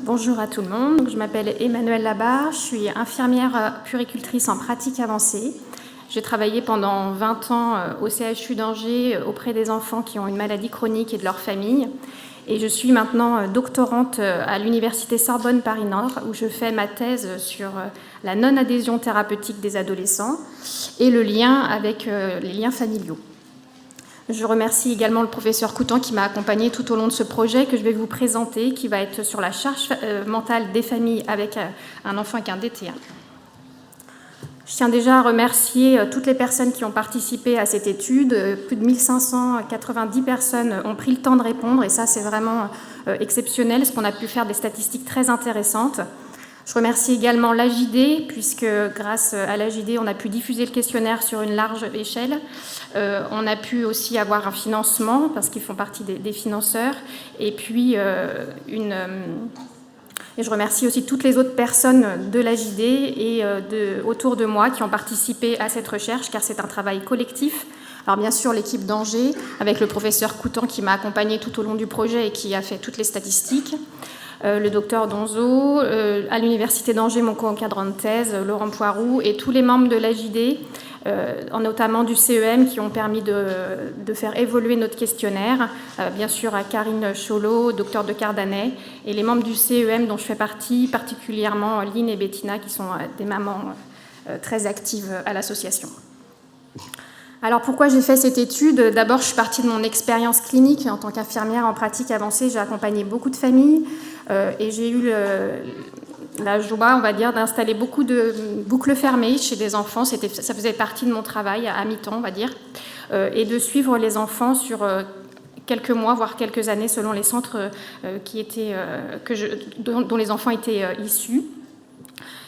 Bonjour à tout le monde, je m'appelle Emmanuelle Labarre, je suis infirmière puéricultrice en pratique avancée. J'ai travaillé pendant 20 ans au CHU d'Angers auprès des enfants qui ont une maladie chronique et de leur famille. Et je suis maintenant doctorante à l'Université Sorbonne Paris-Nord où je fais ma thèse sur la non-adhésion thérapeutique des adolescents et le lien avec les liens familiaux. Je remercie également le professeur Coutan qui m'a accompagnée tout au long de ce projet que je vais vous présenter, qui va être sur la charge mentale des familles avec un enfant avec un DT1. Je tiens déjà à remercier toutes les personnes qui ont participé à cette étude. Plus de 1590 personnes ont pris le temps de répondre et ça c'est vraiment exceptionnel parce qu'on a pu faire des statistiques très intéressantes. Je remercie également l'AJD, puisque grâce à l'AJD, on a pu diffuser le questionnaire sur une large échelle. On a pu aussi avoir un financement, parce qu'ils font partie des financeurs. Et puis, et je remercie aussi toutes les autres personnes de l'AJD et autour de moi qui ont participé à cette recherche, car c'est un travail collectif. Alors bien sûr, l'équipe d'Angers, avec le professeur Coutan qui m'a accompagnée tout au long du projet et qui a fait toutes les statistiques. Le docteur Donzo, à l'Université d'Angers, mon co-encadrant de thèse, Laurent Poiroux, et tous les membres de l'AJD, notamment du CEM, qui ont permis de faire évoluer notre questionnaire, bien sûr à Karine Cholot, docteur de Cardanet, et les membres du CEM dont je fais partie, particulièrement Lynn et Bettina, qui sont des mamans très actives à l'association. Alors pourquoi j'ai fait cette étude? D'abord, je suis partie de mon expérience clinique en tant qu'infirmière en pratique avancée. J'ai accompagné beaucoup de familles et j'ai eu la joie, on va dire, d'installer beaucoup de boucles fermées chez des enfants. Ça faisait partie de mon travail à mi-temps, on va dire, et de suivre les enfants sur quelques mois, voire quelques années, selon les centres dont les enfants étaient issus.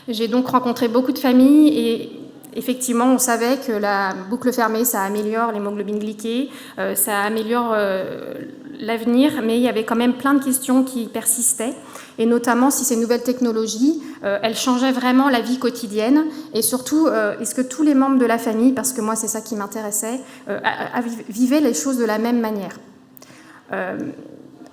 J'ai donc rencontré beaucoup de familles et effectivement, on savait que la boucle fermée, ça améliore l'hémoglobine glyquée, ça améliore l'avenir, mais il y avait quand même plein de questions qui persistaient, et notamment si ces nouvelles technologies, elles changeaient vraiment la vie quotidienne, et surtout, est-ce que tous les membres de la famille, parce que moi c'est ça qui m'intéressait, vivaient les choses de la même manière.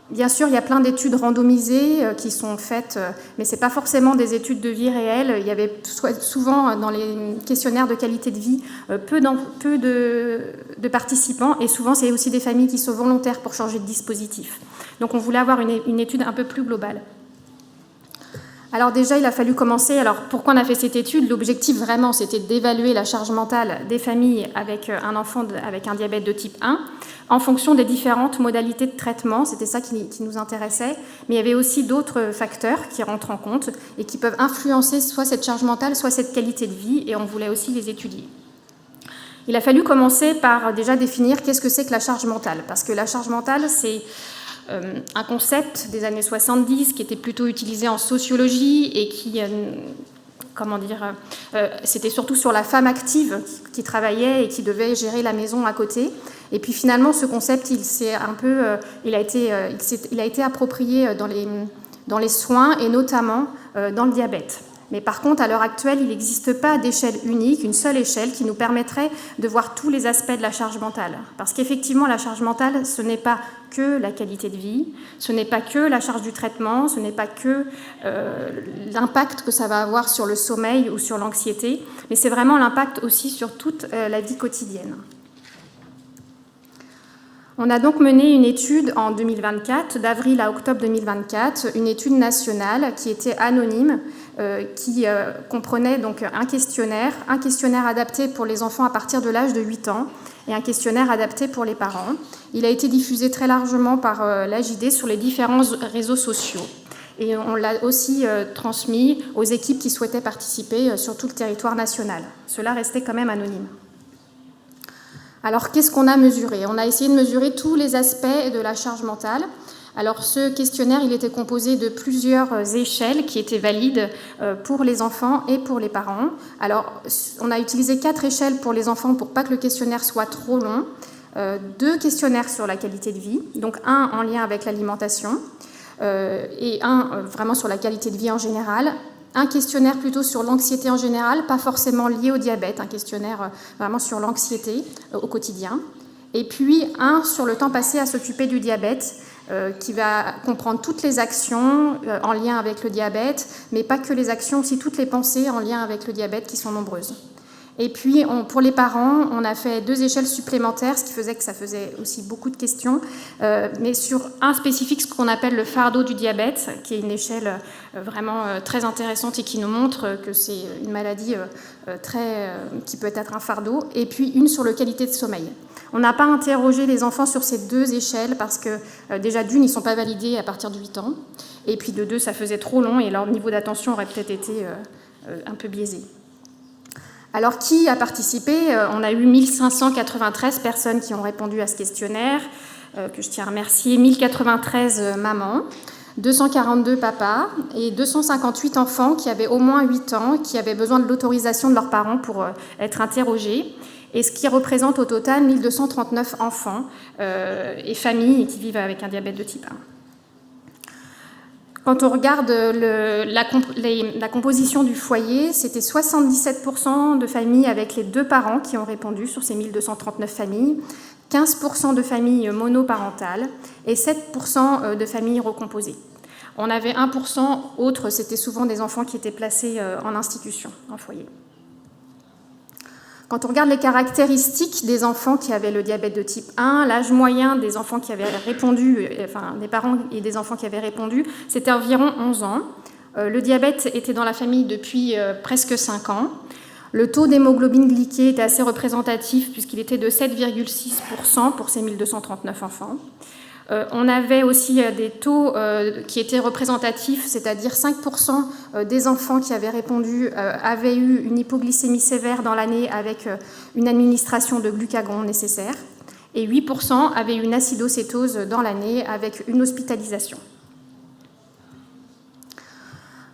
Bien sûr, il y a plein d'études randomisées qui sont faites, mais ce n'est pas forcément des études de vie réelles. Il y avait souvent dans les questionnaires de qualité de vie peu de participants, et souvent c'est aussi des familles qui sont volontaires pour changer de dispositif. Donc on voulait avoir une étude un peu plus globale. Alors déjà, il a fallu commencer. Alors pourquoi on a fait cette étude? L'objectif vraiment, c'était d'évaluer la charge mentale des familles avec un enfant avec un diabète de type 1 en fonction des différentes modalités de traitement. C'était ça qui nous intéressait. Mais il y avait aussi d'autres facteurs qui rentrent en compte et qui peuvent influencer soit cette charge mentale, soit cette qualité de vie, et on voulait aussi les étudier. Il a fallu commencer par déjà définir qu'est-ce que c'est que la charge mentale, parce que la charge mentale, c'est un concept des années 70 qui était plutôt utilisé en sociologie et qui, c'était surtout sur la femme active qui travaillait et qui devait gérer la maison à côté. Et puis finalement, ce concept, il a été approprié dans les soins et notamment dans le diabète. Mais par contre, à l'heure actuelle, il n'existe pas d'échelle unique, une seule échelle qui nous permettrait de voir tous les aspects de la charge mentale. Parce qu'effectivement, la charge mentale, ce n'est pas que la qualité de vie, ce n'est pas que la charge du traitement, ce n'est pas que l'impact que ça va avoir sur le sommeil ou sur l'anxiété, mais c'est vraiment l'impact aussi sur toute la vie quotidienne. On a donc mené une étude en 2024, d'avril à octobre 2024, une étude nationale qui était anonyme, qui comprenait donc un questionnaire adapté pour les enfants à partir de l'âge de 8 ans et un questionnaire adapté pour les parents. Il a été diffusé très largement par l'AJD sur les différents réseaux sociaux. Et on l'a aussi transmis aux équipes qui souhaitaient participer sur tout le territoire national. Cela restait quand même anonyme. Alors, qu'est-ce qu'on a mesuré? On a essayé de mesurer tous les aspects de la charge mentale. Alors, ce questionnaire, il était composé de plusieurs échelles qui étaient valides pour les enfants et pour les parents. Alors, on a utilisé 4 échelles pour les enfants pour pas que le questionnaire soit trop long. 2 questionnaires sur la qualité de vie, donc un en lien avec l'alimentation et un vraiment sur la qualité de vie en général. Un questionnaire plutôt sur l'anxiété en général, pas forcément lié au diabète, un questionnaire vraiment sur l'anxiété au quotidien. Et puis un sur le temps passé à s'occuper du diabète, qui va comprendre toutes les actions en lien avec le diabète, mais pas que les actions, aussi toutes les pensées en lien avec le diabète qui sont nombreuses. Et puis, pour les parents, on a fait 2 échelles supplémentaires, ce qui faisait que ça faisait aussi beaucoup de questions, mais sur un spécifique, ce qu'on appelle le fardeau du diabète, qui est une échelle vraiment très intéressante et qui nous montre que c'est une maladie qui peut être un fardeau, et puis une sur la qualité de sommeil. On n'a pas interrogé les enfants sur ces 2 échelles parce que déjà d'une, ils ne sont pas validés à partir de 8 ans, et puis de 2, ça faisait trop long et leur niveau d'attention aurait peut-être été un peu biaisé. Alors, qui a participé ? On a eu 1593 personnes qui ont répondu à ce questionnaire, que je tiens à remercier, 1093 mamans, 242 papas et 258 enfants qui avaient au moins 8 ans, qui avaient besoin de l'autorisation de leurs parents pour être interrogés, et ce qui représente au total 1239 enfants et familles qui vivent avec un diabète de type 1. Quand on regarde la composition du foyer, c'était 77% de familles avec les 2 parents qui ont répondu sur ces 1239 familles, 15% de familles monoparentales et 7% de familles recomposées. On avait 1% autres, c'était souvent des enfants qui étaient placés en institution, en foyer. Quand on regarde les caractéristiques des enfants qui avaient le diabète de type 1, l'âge moyen des enfants qui avaient répondu, enfin des parents et des enfants qui avaient répondu, c'était environ 11 ans. Le diabète était dans la famille depuis presque 5 ans. Le taux d'hémoglobine glyquée était assez représentatif puisqu'il était de 7,6% pour ces 1239 enfants. On avait aussi des taux qui étaient représentatifs, c'est-à-dire 5% des enfants qui avaient répondu avaient eu une hypoglycémie sévère dans l'année avec une administration de glucagon nécessaire, et 8% avaient eu une acidocétose dans l'année avec une hospitalisation.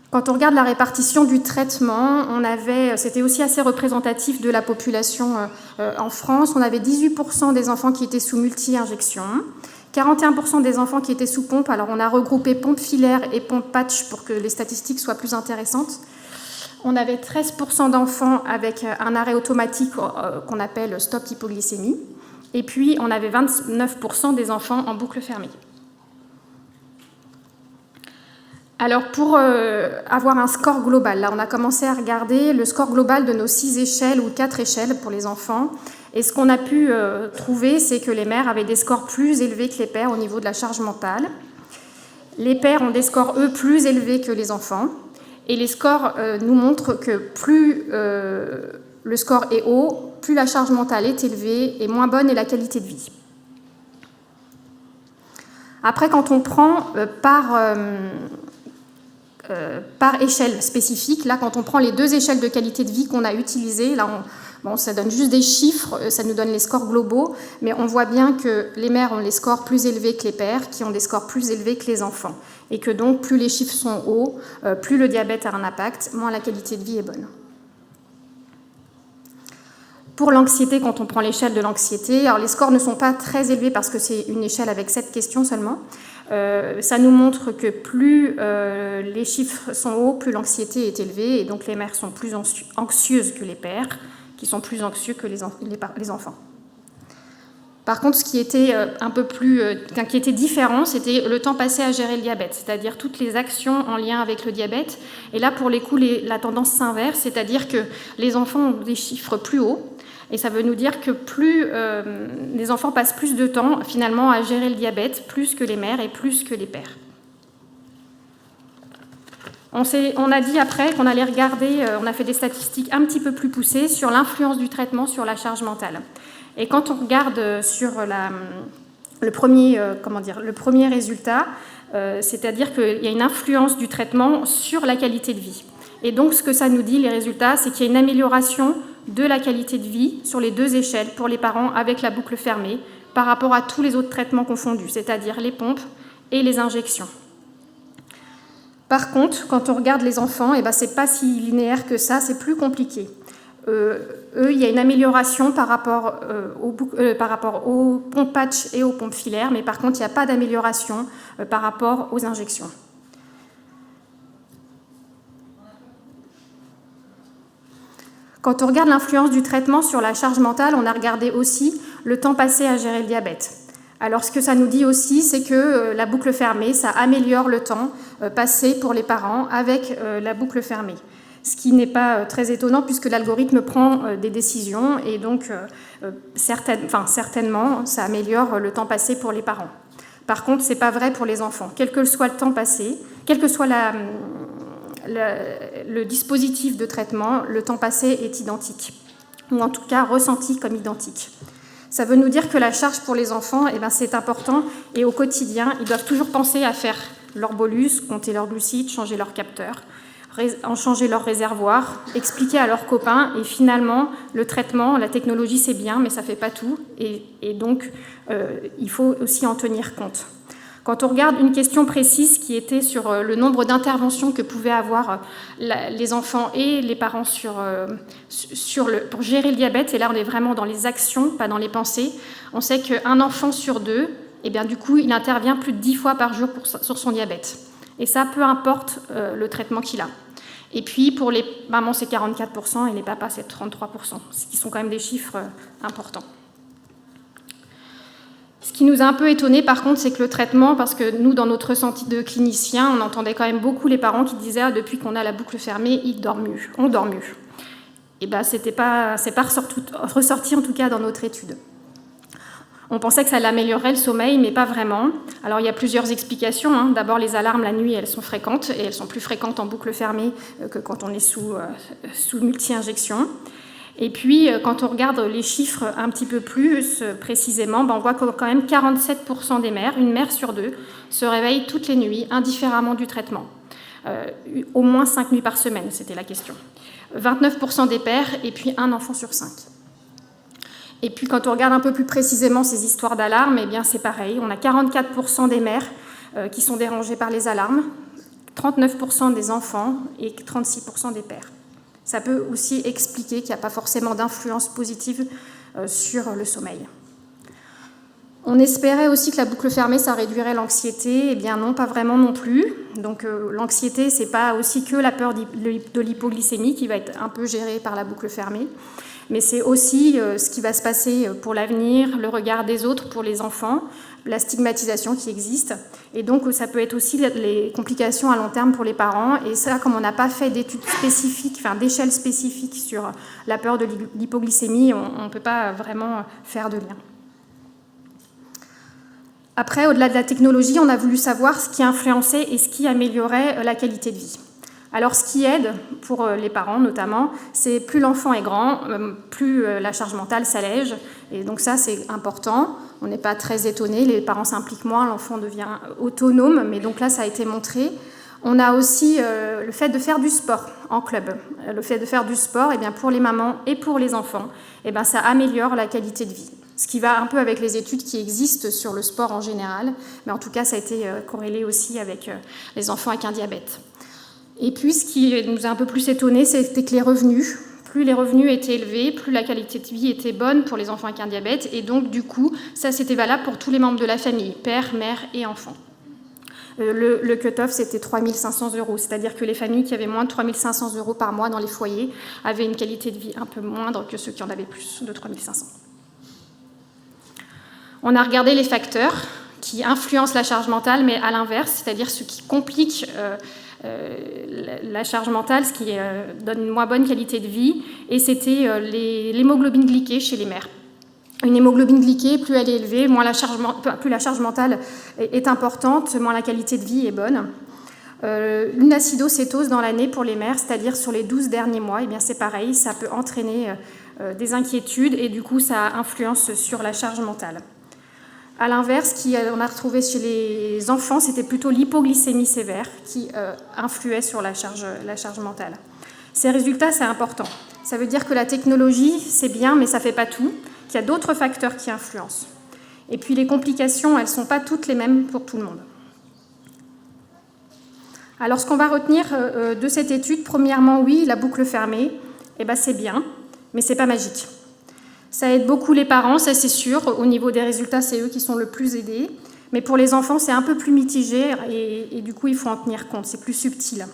Quand on regarde la répartition du traitement, c'était aussi assez représentatif de la population en France. On avait 18% des enfants qui étaient sous multi-injection, 41% des enfants qui étaient sous pompe. Alors on a regroupé pompe filaire et pompe patch pour que les statistiques soient plus intéressantes. On avait 13% d'enfants avec un arrêt automatique qu'on appelle stop hypoglycémie. Et puis on avait 29% des enfants en boucle fermée. Alors pour avoir un score global, là on a commencé à regarder le score global de nos 6 échelles ou 4 échelles pour les enfants. Et ce qu'on a pu trouver, c'est que les mères avaient des scores plus élevés que les pères au niveau de la charge mentale. Les pères ont des scores, eux, plus élevés que les enfants. Et les scores nous montrent que plus le score est haut, plus la charge mentale est élevée et moins bonne est la qualité de vie. Après, quand on prend par échelle spécifique, là, quand on prend les 2 échelles de qualité de vie qu'on a utilisées, là, ça donne juste des chiffres, ça nous donne les scores globaux, mais on voit bien que les mères ont les scores plus élevés que les pères, qui ont des scores plus élevés que les enfants, et que donc plus les chiffres sont hauts, plus le diabète a un impact, moins la qualité de vie est bonne. Pour l'anxiété, quand on prend l'échelle de l'anxiété, alors les scores ne sont pas très élevés parce que c'est une échelle avec 7 questions seulement. Ça nous montre que plus les chiffres sont hauts, plus l'anxiété est élevée, et donc les mères sont plus anxieuses que les pères, qui sont plus anxieux que les enfants. Par contre, ce qui était qui était différent, c'était le temps passé à gérer le diabète, c'est-à-dire toutes les actions en lien avec le diabète. Et là, pour les coups, la tendance s'inverse, c'est-à-dire que les enfants ont des chiffres plus hauts, et ça veut nous dire que plus les enfants passent plus de temps, finalement, à gérer le diabète, plus que les mères et plus que les pères. On a dit après qu'on allait regarder, on a fait des statistiques un petit peu plus poussées sur l'influence du traitement sur la charge mentale. Et quand on regarde sur le premier résultat, c'est-à-dire qu'il y a une influence du traitement sur la qualité de vie. Et donc, ce que ça nous dit, les résultats, c'est qu'il y a une amélioration de la qualité de vie sur les 2 échelles pour les parents avec la boucle fermée par rapport à tous les autres traitements confondus, c'est-à-dire les pompes et les injections. Par contre, quand on regarde les enfants, c'est pas si linéaire que ça, c'est plus compliqué. Il y a une amélioration par rapport aux pompes patch et aux pompes filaires, mais par contre, il n'y a pas d'amélioration par rapport aux injections. Quand on regarde l'influence du traitement sur la charge mentale, on a regardé aussi le temps passé à gérer le diabète. Alors ce que ça nous dit aussi, c'est que la boucle fermée, ça améliore le temps passé pour les parents avec la boucle fermée. Ce qui n'est pas très étonnant puisque l'algorithme prend des décisions et donc certainement ça améliore le temps passé pour les parents. Par contre, ce n'est pas vrai pour les enfants. Quel que soit le temps passé, quel que soit le dispositif de traitement, le temps passé est identique, ou en tout cas ressenti comme identique. Ça veut nous dire que la charge pour les enfants, c'est important, et au quotidien, ils doivent toujours penser à faire leur bolus, compter leurs glucides, changer leur capteur, en changer leur réservoir, expliquer à leurs copains, et finalement, le traitement, la technologie, c'est bien, mais ça ne fait pas tout, et donc il faut aussi en tenir compte. Quand on regarde une question précise qui était sur le nombre d'interventions que pouvaient avoir les enfants et les parents pour gérer le diabète, et là on est vraiment dans les actions, pas dans les pensées, on sait qu'un enfant sur deux, du coup, il intervient plus de 10 fois par jour sur son diabète. Et ça, peu importe le traitement qu'il a. Et puis, pour les mamans, c'est 44% et les papas, c'est 33%, ce qui sont quand même des chiffres importants. Ce qui nous a un peu étonnés, par contre, c'est que le traitement, parce que nous, dans notre ressenti de clinicien, on entendait quand même beaucoup les parents qui disaient depuis qu'on a la boucle fermée, on dort mieux. Et c'est pas ressorti en tout cas dans notre étude. On pensait que ça l'améliorerait le sommeil, mais pas vraiment. Alors il y a plusieurs explications. D'abord, les alarmes la nuit, elles sont fréquentes, et elles sont plus fréquentes en boucle fermée que quand on est sous multi-injection. Et puis, quand on regarde les chiffres un petit peu plus précisément, on voit que quand même 47% des mères, une mère sur deux, se réveillent toutes les nuits, indifféremment du traitement. Au moins 5 nuits par semaine, c'était la question. 29% des pères, et puis un enfant sur 5. Et puis, quand on regarde un peu plus précisément ces histoires d'alarmes, c'est pareil. On a 44% des mères qui sont dérangées par les alarmes, 39% des enfants et 36% des pères. Ça peut aussi expliquer qu'il n'y a pas forcément d'influence positive sur le sommeil. On espérait aussi que la boucle fermée, ça réduirait l'anxiété. Non, pas vraiment non plus. Donc l'anxiété, c'est pas aussi que la peur de l'hypoglycémie qui va être un peu gérée par la boucle fermée, mais c'est aussi ce qui va se passer pour l'avenir, le regard des autres pour les enfants, la stigmatisation qui existe. Et donc, ça peut être aussi les complications à long terme pour les parents. Et ça, comme on n'a pas fait d'études spécifiques, d'échelle spécifique sur la peur de l'hypoglycémie, on ne peut pas vraiment faire de lien. Après, au-delà de la technologie, on a voulu savoir ce qui influençait et ce qui améliorait la qualité de vie. Alors, ce qui aide, pour les parents notamment, c'est plus l'enfant est grand, plus la charge mentale s'allège. Et donc ça, c'est important. On n'est pas très étonnés, les parents s'impliquent moins, l'enfant devient autonome. Mais donc là, ça a été montré. On a aussi le fait de faire du sport en club. Le fait de faire du sport, pour les mamans et pour les enfants, ça améliore la qualité de vie. Ce qui va un peu avec les études qui existent sur le sport en général. Mais en tout cas, ça a été corrélé aussi avec les enfants avec un diabète. Et puis, ce qui nous a un peu plus étonnés, c'était que les revenus, plus les revenus étaient élevés, plus la qualité de vie était bonne pour les enfants avec un diabète. Et donc, du coup, ça, c'était valable pour tous les membres de la famille, père, mère et enfants. Le cut-off, c'était 3 500 €. C'est-à-dire que les familles qui avaient moins de 3 500 € par mois dans les foyers avaient une qualité de vie un peu moindre que ceux qui en avaient plus de 3 500. On a regardé les facteurs qui influencent la charge mentale, mais à l'inverse, c'est-à-dire ce qui complique la charge mentale, ce qui donne une moins bonne qualité de vie, et c'était l'hémoglobine glyquée chez les mères. Une hémoglobine glyquée, plus elle est élevée, plus la charge mentale est importante, moins la qualité de vie est bonne. Une acidocétose dans l'année pour les mères, c'est-à-dire sur les 12 derniers mois, c'est pareil, ça peut entraîner des inquiétudes et du coup ça influence sur la charge mentale. À l'inverse, on a retrouvé chez les enfants, c'était plutôt l'hypoglycémie sévère qui influait sur la charge mentale. Ces résultats, c'est important. Ça veut dire que la technologie, c'est bien, mais ça ne fait pas tout, qu'il y a d'autres facteurs qui influencent. Et puis les complications, elles ne sont pas toutes les mêmes pour tout le monde. Alors, ce qu'on va retenir de cette étude, premièrement, oui, la boucle fermée, c'est bien, mais ce n'est pas magique. Ça aide beaucoup les parents, ça c'est sûr. Au niveau des résultats, c'est eux qui sont le plus aidés. Mais pour les enfants, c'est un peu plus mitigé et du coup, il faut en tenir compte. C'est plus subtil.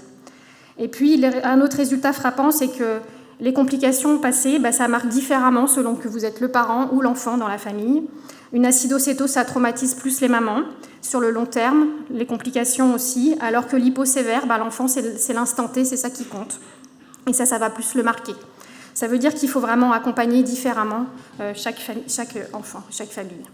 Et puis, un autre résultat frappant, c'est que Les complications passées, ça marque différemment selon que vous êtes le parent ou l'enfant dans la famille. Une acidocétose, ça traumatise plus les mamans. Sur le long terme, les complications aussi, alors que l'hyposévère, l'enfant, c'est l'instant T, c'est ça qui compte. Et ça va plus le marquer. Ça veut dire qu'il faut vraiment accompagner différemment chaque enfant, chaque famille.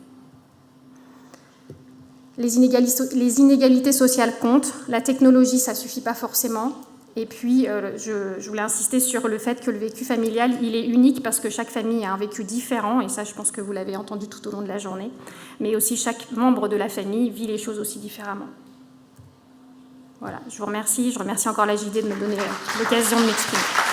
Les inégalités sociales comptent. La technologie, ça ne suffit pas forcément. Et puis, je voulais insister sur le fait que le vécu familial, il est unique parce que chaque famille a un vécu différent, et ça, je pense que vous l'avez entendu tout au long de la journée, mais aussi chaque membre de la famille vit les choses aussi différemment. Voilà, je vous remercie. Je remercie encore la JD de me donner l'occasion de m'exprimer.